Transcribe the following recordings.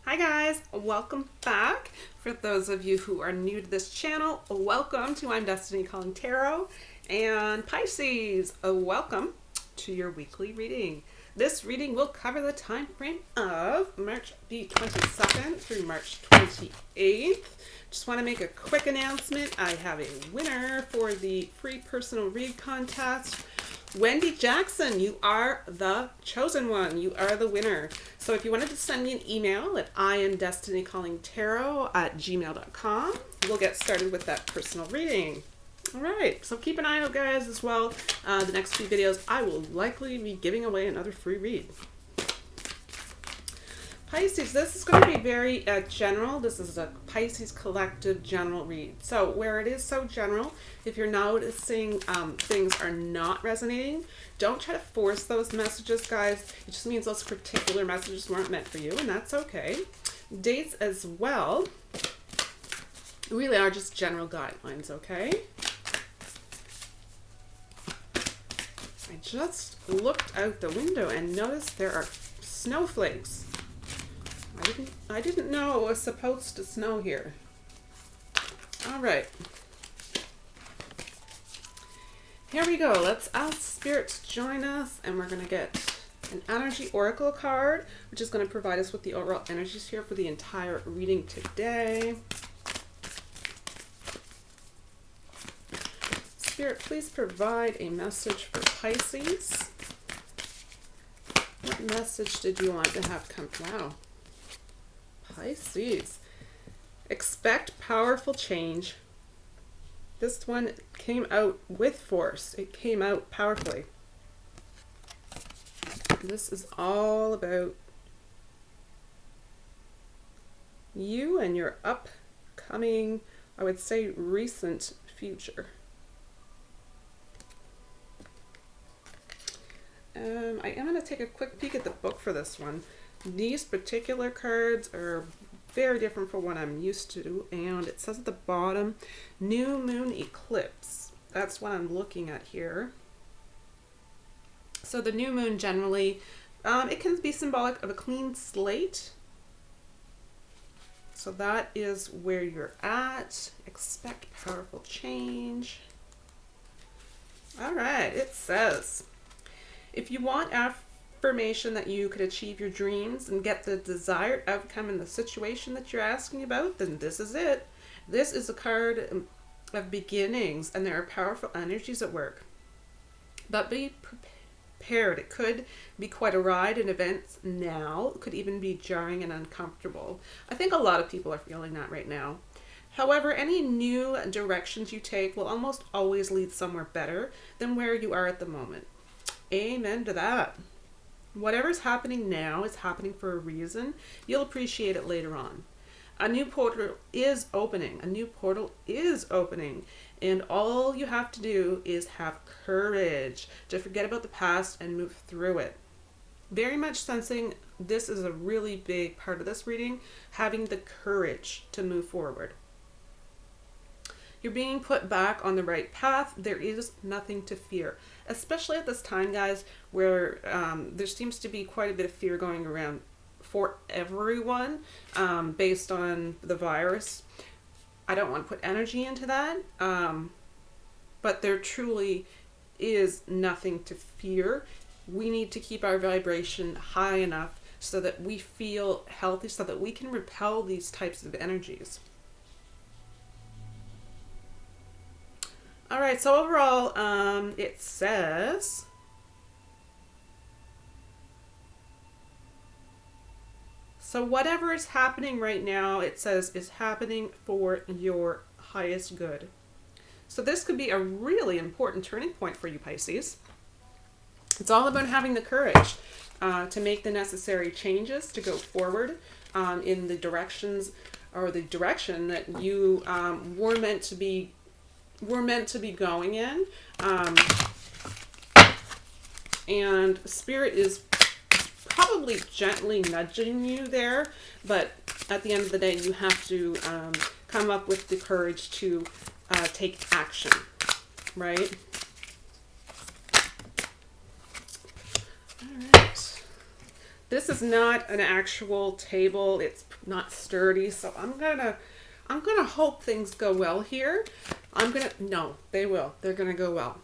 Hi guys, welcome back. For those of you who are new to this channel, welcome to I'm Destiny Calling Tarot. And Pisces, welcome to your weekly reading. This reading will cover the time frame of March the 22nd through March 28th. Just want to make a quick announcement. I have a winner for the free personal read contest. Wendy Jackson, you are the chosen one. You are the winner. So if you wanted to send me an email at iamdestinycallingtarot@gmail.com, we'll get started with that personal reading. All right, so keep an eye out, guys, as well. The next few videos, I will likely be giving away another free read. Pisces, this is going to be very general. This is a Pisces collective general read. So where it is so general, if you're noticing things are not resonating, don't try to force those messages, guys. It just means those particular messages weren't meant for you, and that's okay. Dates as well really are just general guidelines, okay? I just looked out the window and noticed there are snowflakes. I didn't know it was supposed to snow here. All right. Here we go. Let's ask Spirit to join us, and we're going to get an energy oracle card, which is going to provide us with the overall energies here for the entire reading today. Spirit, please provide a message for Pisces. What message did you want to have come? Wow. Pisces. Expect powerful change. This one came out with force. It came out powerfully. This is all about you and your upcoming, I would say, recent future. I am going to take a quick peek at the book for this one. These particular cards are very different from what I'm used to, and it says at the bottom, new moon eclipse. That's what I'm looking at here. So the new moon generally, it can be symbolic of a clean slate. So that is where you're at. Expect powerful change. All right, it says, if you want affirmation that you could achieve your dreams and get the desired outcome in the situation that you're asking about, then this is it. This is a card of beginnings, and there are powerful energies at work. But be prepared. It could be quite a ride in events now. It could even be jarring and uncomfortable. I think a lot of people are feeling that right now. However, any new directions you take will almost always lead somewhere better than where you are at the moment. Amen to that. Whatever's happening now is happening for a reason. You'll appreciate it later on. A new portal is opening. A new portal is opening. And all you have to do is have courage to forget about the past and move through it. Very much sensing this is a really big part of this reading, having the courage to move forward. You're being put back on the right path. There is nothing to fear, especially at this time, guys, where there seems to be quite a bit of fear going around for everyone based on the virus. I don't want to put energy into that, but there truly is nothing to fear. We need to keep our vibration high enough so that we feel healthy, so that we can repel these types of energies. All right, so overall, it says, so whatever is happening right now, it says, is happening for your highest good. So this could be a really important turning point for you, Pisces. It's all about having the courage to make the necessary changes to go forward in the directions or the direction that you were meant to be going in, and Spirit is probably gently nudging you there, but at the end of the day, you have to come up with the courage to take action, right? All right. This is not an actual table. It's not sturdy. So I'm gonna hope things go well here. No, they will. They're gonna go well.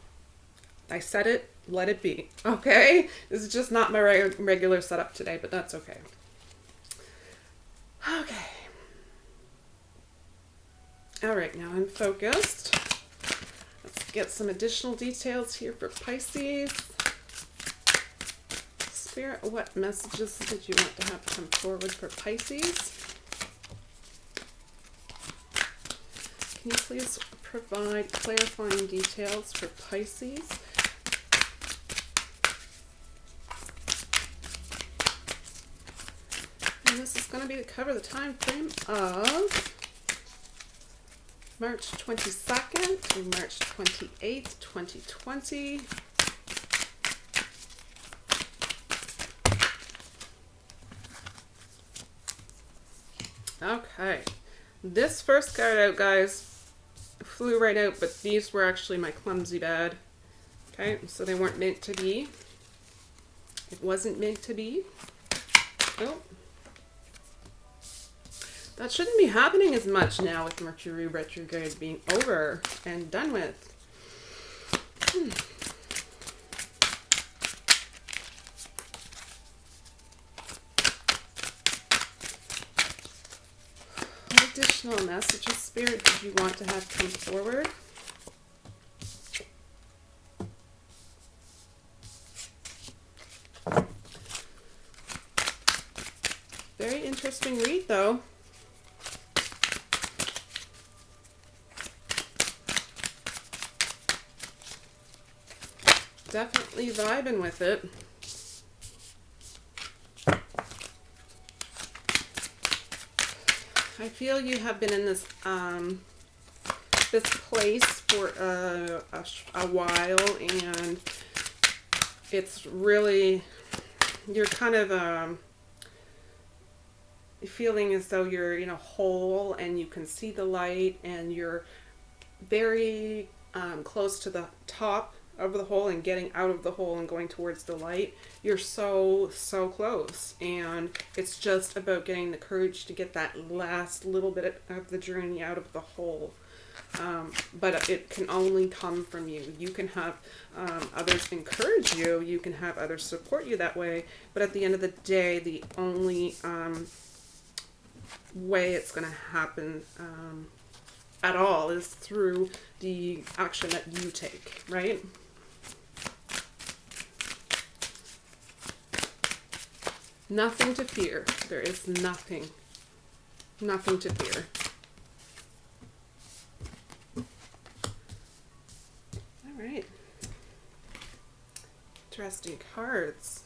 I said it, let it be. Okay? This is just not my regular setup today, but that's okay. Okay. All right, now I'm focused. Let's get some additional details here for Pisces. Spirit, what messages did you want to have come forward for Pisces? Can you please provide clarifying details for Pisces? And this is going to be to cover the time frame of March 22nd to March 28th, 2020. Okay, this first card out, guys, flew right out, but these were actually my clumsy bad. Okay, so they weren't meant to be. It wasn't meant to be. Oh. That shouldn't be happening as much now with Mercury retrograde being over and done with. What additional messages, Spirit, did you want to have come forward? Very interesting read, though. Definitely vibing with it. I feel you have been in this this place for a while, and it's really, you're kind of feeling as though you're in a hole and you can see the light, and you're very close to the top of the hole and getting out of the hole and going towards the light. You're so close, and it's just about getting the courage to get that last little bit of the journey out of the hole. But it can only come from you. You can have others encourage you, you can have others support you that way, but at the end of the day, the only way it's going to happen at all is through the action that you take, right? Nothing to fear. There is nothing to fear. All right. Interesting cards.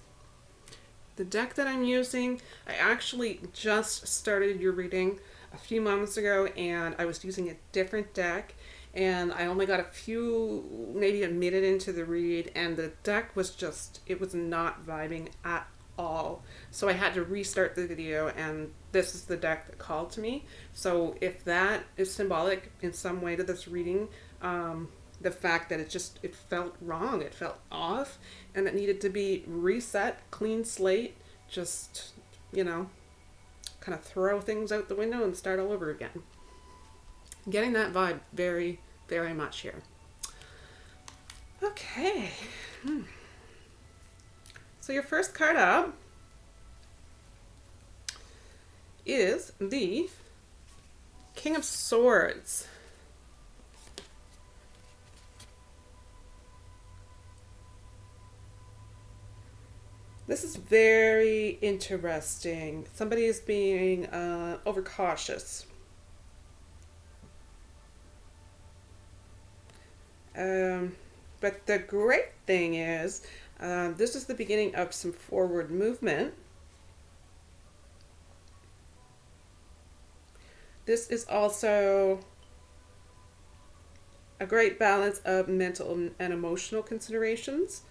The deck that I'm using, I actually just started your reading a few moments ago, and I was using a different deck, and I only got maybe a minute into the read, and the deck was just, it was not vibing at all. So I had to restart the video, and this is the deck that called to me. So if that is symbolic in some way to this reading, the fact that it felt wrong, it felt off, and it needed to be reset, clean slate, just, kind of throw things out the window and start all over again. Getting that vibe very, very much here. Okay. So your first card up is the King of Swords. This is very interesting. Somebody is being overcautious. But the great thing is, this is the beginning of some forward movement. This is also a great balance of mental and emotional considerations.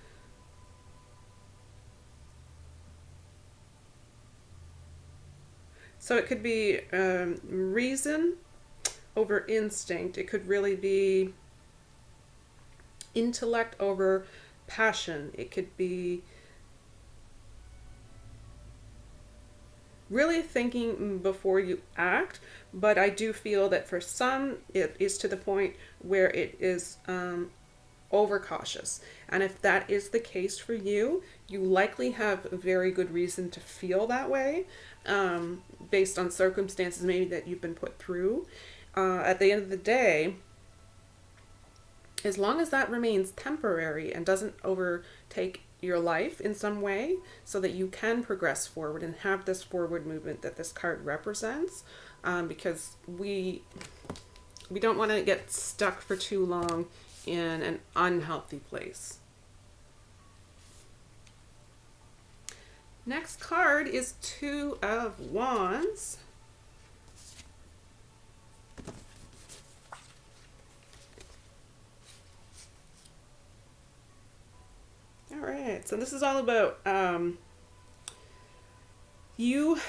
So it could be reason over instinct. It could really be intellect over passion. It could be really thinking before you act, but I do feel that for some it is to the point where it is overcautious. And if that is the case for you, you likely have a very good reason to feel that way, based on circumstances maybe that you've been put through. At the end of the day, as long as that remains temporary and doesn't overtake your life in some way, so that you can progress forward and have this forward movement that this card represents, because we don't want to get stuck for too long in an unhealthy place. Next card is Two of Wands. All right, so this is all about you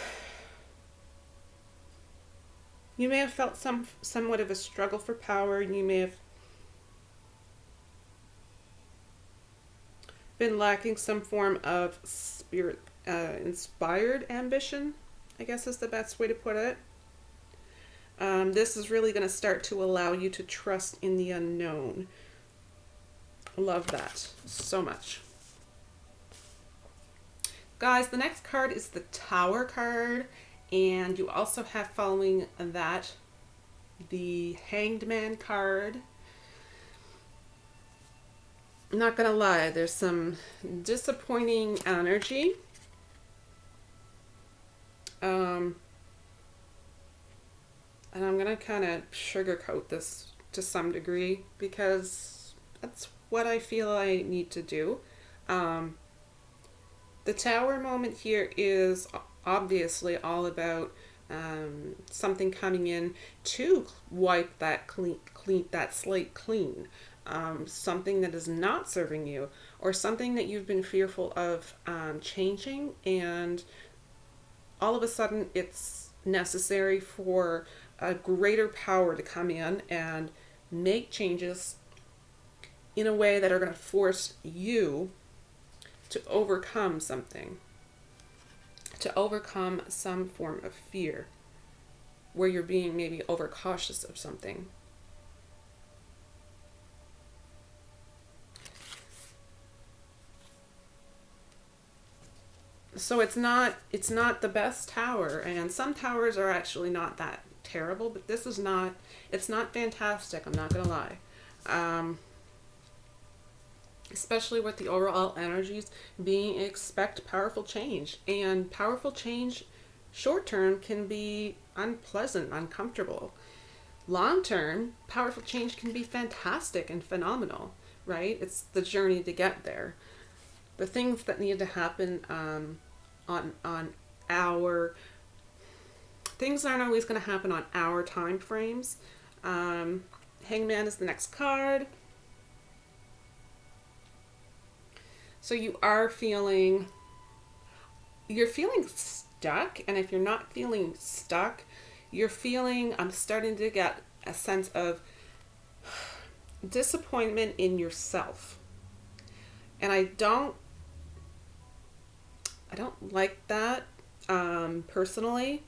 may have felt somewhat of a struggle for power. You may have been lacking some form of spirit inspired ambition, I guess is the best way to put it. This is really going to start to allow you to trust in the unknown. Love that so much. Guys, the next card is the Tower card, and you also have following that the Hangman card. I'm not gonna lie, there's some disappointing energy. And I'm gonna kind of sugarcoat this to some degree because that's what I feel I need to do. The Tower moment here is obviously all about something coming in to wipe that that slate clean. Something that is not serving you, or something that you've been fearful of changing, and all of a sudden it's necessary for a greater power to come in and make changes in a way that are going to force you to overcome something, to overcome some form of fear where you're being maybe overcautious of something. So it's not the best tower, and some towers are actually not that terrible, but this is not, it's not fantastic, I'm not gonna lie. Especially with the overall energies being expect powerful change, and powerful change short term can be unpleasant, uncomfortable. Long term, powerful change can be fantastic and phenomenal, right? It's the journey to get there. The things that need to happen on our things aren't always going to happen on our time frames. Hangman is the next card. So you're feeling stuck, and if you're not feeling stuck, you're feeling, I'm starting to get a sense of disappointment in yourself. And I don't like that, personally.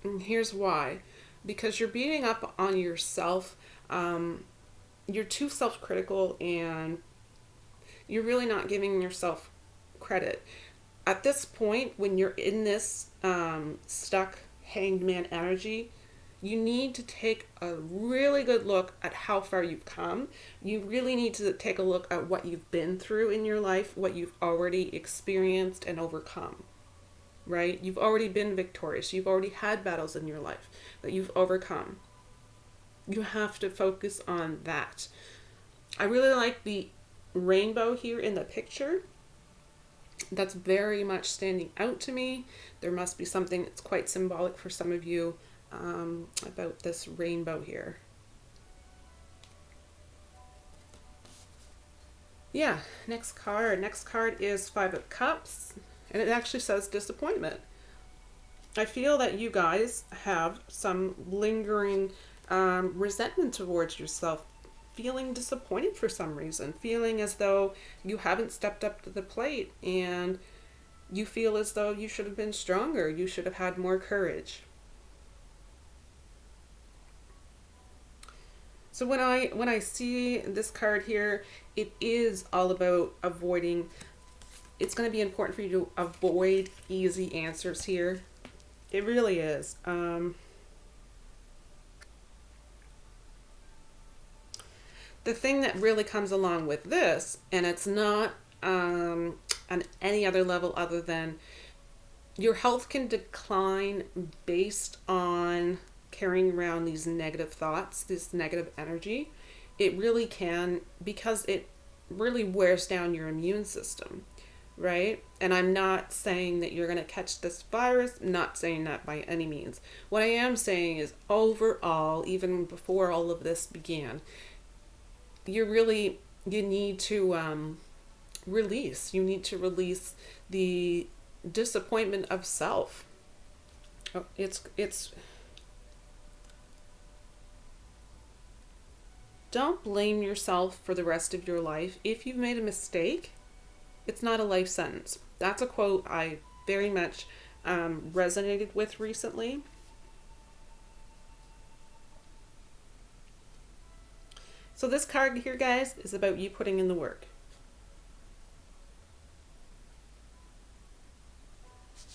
And here's why. Because you're beating up on yourself. You're too self-critical, and you're really not giving yourself credit. At this point, when you're in this stuck hangman energy, you need to take a really good look at how far you've come. You really need to take a look at what you've been through in your life, what you've already experienced and overcome, right? You've already been victorious. You've already had battles in your life that you've overcome. You have to focus on that. I really like the rainbow here in the picture. That's very much standing out to me. There must be something that's quite symbolic for some of you about this rainbow here. Yeah, next card. Next card is Five of Cups, and it actually says disappointment. I feel that you guys have some lingering resentment towards yourself, feeling disappointed for some reason, feeling as though you haven't stepped up to the plate, and You feel as though you should have been stronger. You should have had more courage. So when I see this card here, it is all about avoiding. It's going to be important for you to avoid easy answers here. It really is. The thing that really comes along with this, and it's not on any other level other than your health can decline based on carrying around these negative thoughts, this negative energy. It really can, because it really wears down your immune system, right? And I'm not saying that you're going to catch this virus. I'm not saying that by any means. What I am saying is overall, even before all of this began, you need to release. You need to release the disappointment of self. It's don't blame yourself for the rest of your life. If you've made a mistake, it's not a life sentence. That's a quote I very much resonated with recently. So this card here, guys, is about you putting in the work.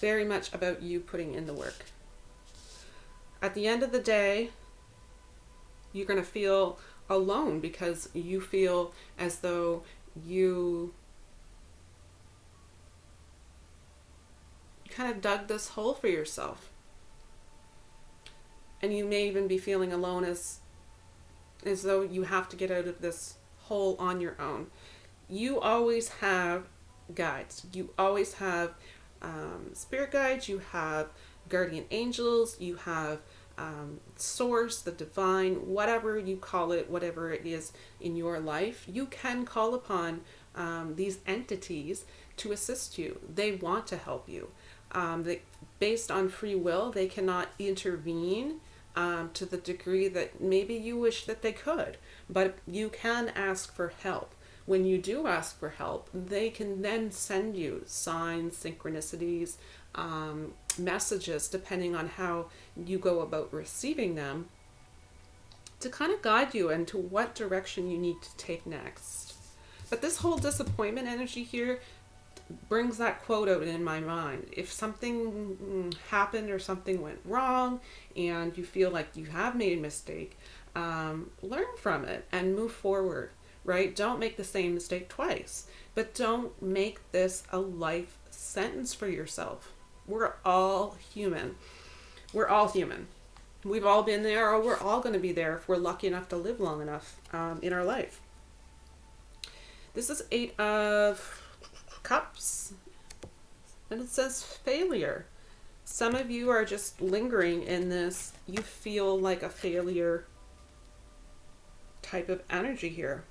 Very much about you putting in the work. At the end of the day, you're going to feel alone because you feel as though you kind of dug this hole for yourself. And you may even be feeling alone as though you have to get out of this hole on your own. You always have guides. You always have spirit guides. You have guardian angels. You have source, the divine, whatever you call it, whatever it is in your life. You can call upon these entities to assist you. They want to help you. Based on free will, they cannot intervene to the degree that maybe you wish that they could, but you can ask for help. When you do ask for help, they can then send you signs, synchronicities, messages, depending on how you go about receiving them, to kind of guide you into what direction you need to take next. But this whole disappointment energy here brings that quote out in my mind. If something happened or something went wrong and you feel like you have made a mistake, learn from it and move forward, right? Don't make the same mistake twice, but don't make this a life sentence for yourself. We're all human. We're all human. We've all been there, or we're all going to be there if we're lucky enough to live long enough in our life. This is 8 of Cups, and it says failure. Some of you are just lingering in this. You feel like a failure type of energy here.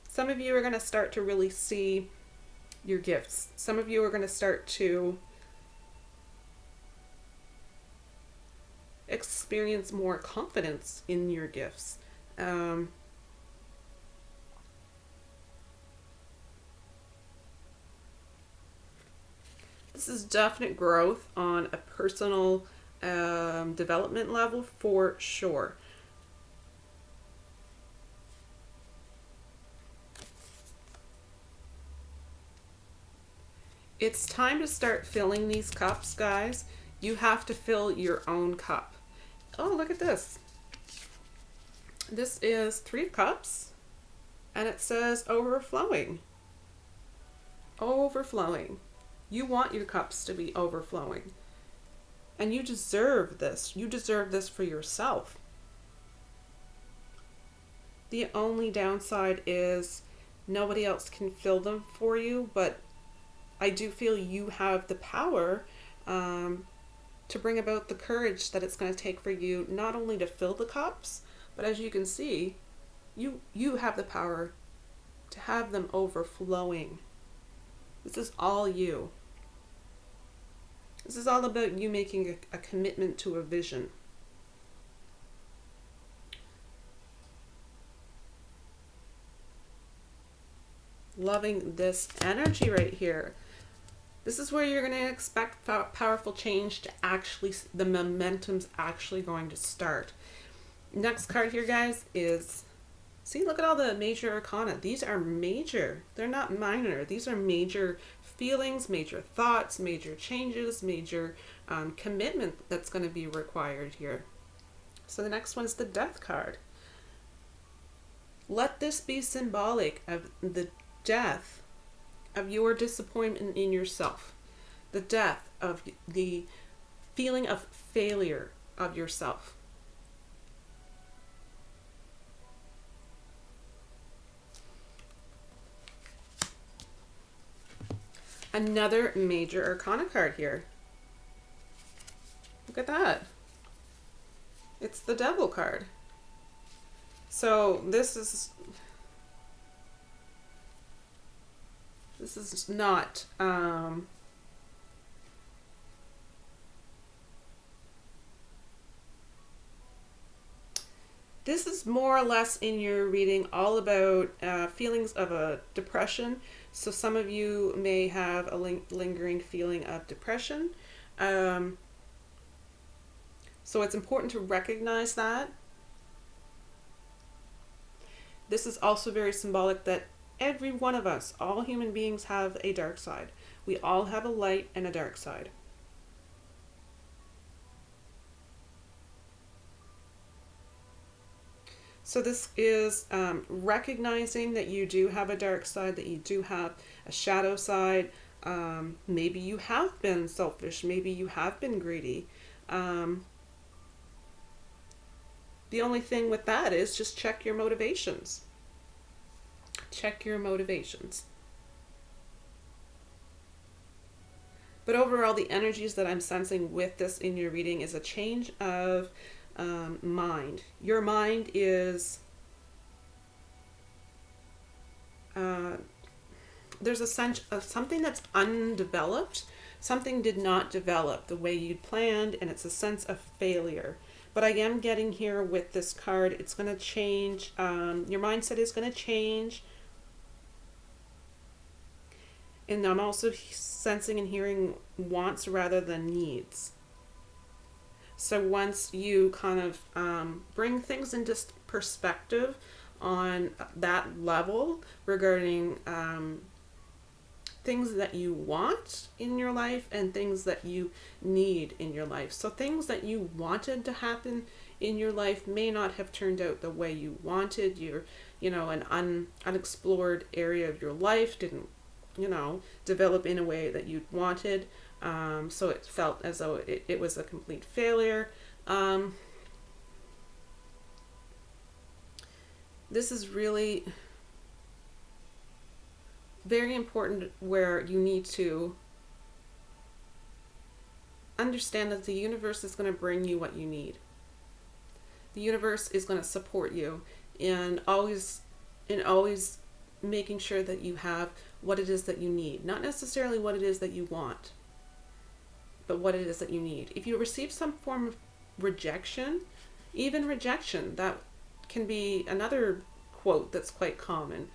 Some of you are going to start to really see your gifts. Some of you are going to start to experience more confidence in your gifts. This is definite growth on a personal development level for sure. It's time to start filling these cups, guys. You have to fill your own cup. Oh, look at this. This is 3 of Cups, and it says overflowing. Overflowing. You want your cups to be overflowing. And you deserve this. You deserve this for yourself. The only downside is nobody else can fill them for you, but I do feel you have the power to bring about the courage that it's going to take for you not only to fill the cups, but as you can see, you have the power to have them overflowing. This is all you. This is all about you making a commitment to a vision. loving this energy right here. This is where you're going to expect powerful change to actually, the momentum's actually going to start. Next card here, guys, is, see, look at all the major arcana. These are major. They're not minor. These are major feelings, major thoughts, major changes, major commitment that's going to be required here. So the next one is the Death card. Let this be symbolic of the death of your disappointment in yourself, the death of the feeling of failure of yourself. Another major arcana card here. Look at that. It's the Devil card. So this is not this is more or less in your reading all about feelings of a depression. So some of you may have a lingering feeling of depression. So it's important to recognize that. This is also very symbolic that every one of us, all human beings, have a dark side. We all have a light and a dark side. So this is recognizing that you do have a dark side, that you do have a shadow side. Maybe you have been selfish. Maybe you have been greedy. The only thing with that is just check your motivations. Check your motivations. But overall, the energies that I'm sensing with this in your reading is a change of mind. Your mind is, there's a sense of something that's undeveloped. Something did not develop the way you'd planned, and it's a sense of failure. But I am getting here with this card, it's going to change. Your mindset is going to change. And I'm also sensing and hearing wants rather than needs. So once you kind of bring things into perspective on that level regarding things that you want in your life and things that you need in your life. So things that you wanted to happen in your life may not have turned out the way you wanted. An unexplored area of your life didn't, develop in a way that you wanted. So it felt as though it was a complete failure. This is really very important, where you need to understand that the universe is going to bring you what you need. The universe is going to support you in always making sure that you have what it is that you need. Not necessarily what it is that you want, but what it is that you need. If you receive some form of rejection, even rejection, that can be another quote that's quite common.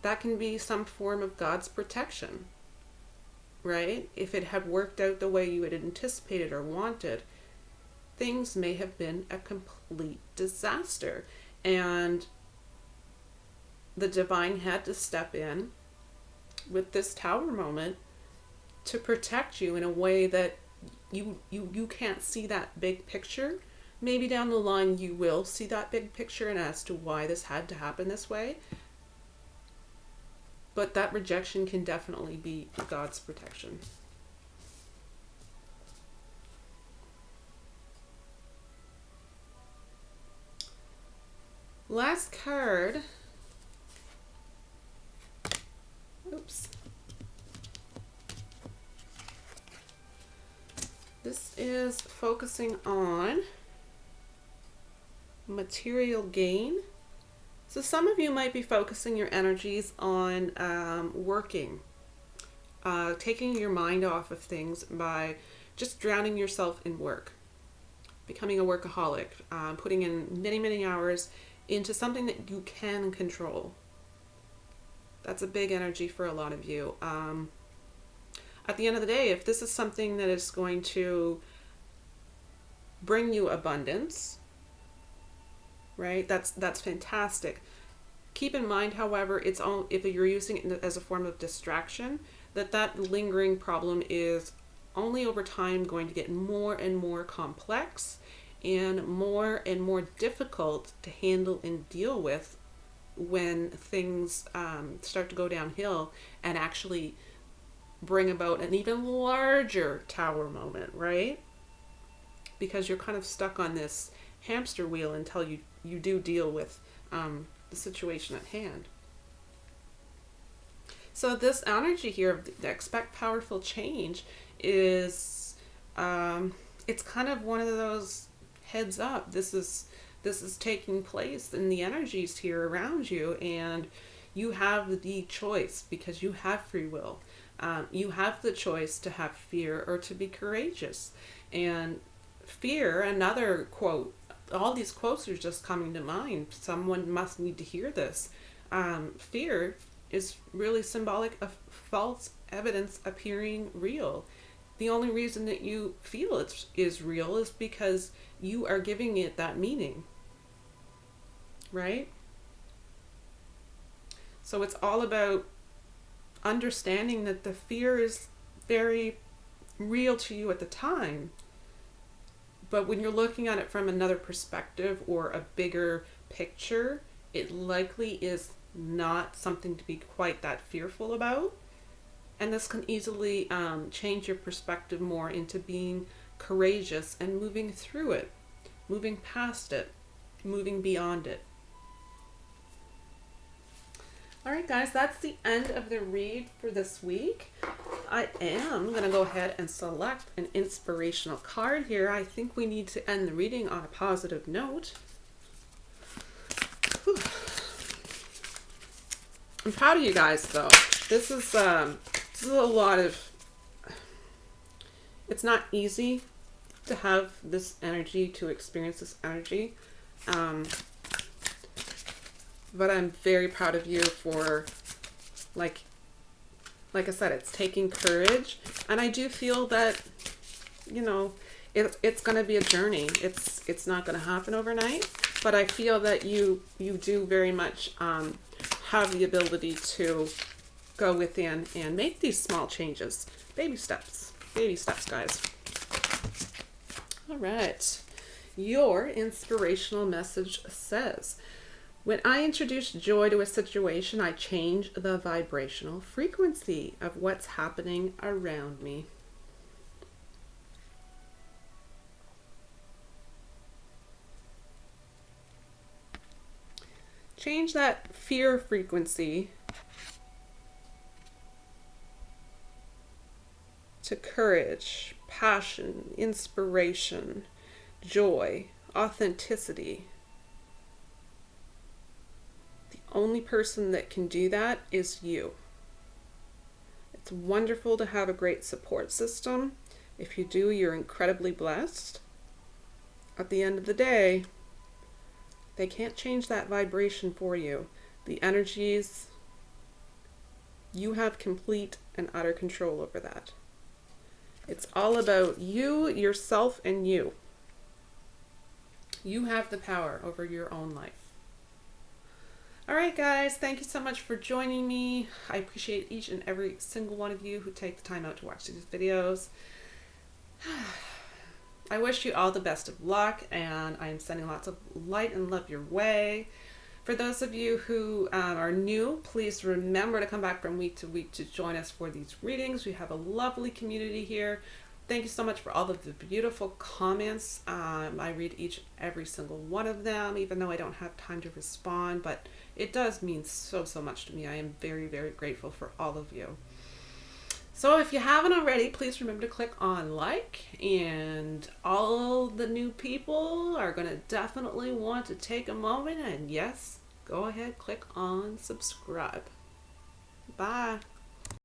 That can be some form of God's protection, right? If it had worked out the way you had anticipated or wanted, things may have been a complete disaster. And the divine had to step in with this Tower moment to protect you in a way that you can't see that big picture. Maybe down the line you will see that big picture and as to why this had to happen this way. But that rejection can definitely be God's protection. Last card. Oops. This is focusing on material gain. So some of you might be focusing your energies on working, taking your mind off of things by just drowning yourself in work, becoming a workaholic, putting in many, many hours into something that you can control. That's a big energy for a lot of you. At the end of the day, if this is something that is going to bring you abundance, right? That's fantastic. Keep in mind, however, it's all, if you're using it as a form of distraction, that lingering problem is only over time going to get more and more complex and more difficult to handle and deal with when things start to go downhill and actually bring about an even larger tower moment, right? Because you're kind of stuck on this hamster wheel until you do deal with the situation at hand. So this energy here of the expect powerful change is it's kind of one of those heads up. This is taking place in the energies here around you, and you have the choice because you have free will. You have the choice to have fear or to be courageous. And fear, another quote, all these quotes are just coming to mind. Someone must need to hear this. Fear is really symbolic of false evidence appearing real. The only reason that you feel it is real is because you are giving it that meaning, right? So it's all about understanding that the fear is very real to you at the time. But when you're looking at it from another perspective or a bigger picture, it likely is not something to be quite that fearful about. And this can easily change your perspective more into being courageous and moving through it, moving past it, moving beyond it. All right, guys, that's the end of the read for this week. I am going to go ahead and select an inspirational card here. I think we need to end the reading on a positive note. Whew. I'm proud of you guys, though. This is a lot of... It's not easy to have this energy, to experience this energy. But I'm very proud of you for, like I said, it's taking courage. And I do feel that, you know, it's going to be a journey. It's not going to happen overnight. But I feel that you do very much have the ability to go within and make these small changes. Baby steps. Baby steps, guys. All right. Your inspirational message says, when I introduce joy to a situation, I change the vibrational frequency of what's happening around me. Change that fear frequency to courage, passion, inspiration, joy, authenticity. Only person that can do that is you. It's wonderful to have a great support system. If you do, you're incredibly blessed. At the end of the day, they can't change that vibration for you. The energies, you have complete and utter control over that. It's all about you, yourself, and you. You have the power over your own life. All right, guys, thank you so much for joining me. I appreciate each and every single one of you who take the time out to watch these videos. I wish you all the best of luck, and I am sending lots of light and love your way. For those of you who are new, please remember to come back from week to week to join us for these readings. We have a lovely community here. Thank you so much for all of the beautiful comments. I read each and every single one of them, even though I don't have time to respond, but it does mean so much to me. I am very, very grateful for all of you. So if you haven't already, please remember to click on like, and all the new people are going to definitely want to take a moment and yes, go ahead, click on subscribe. Bye.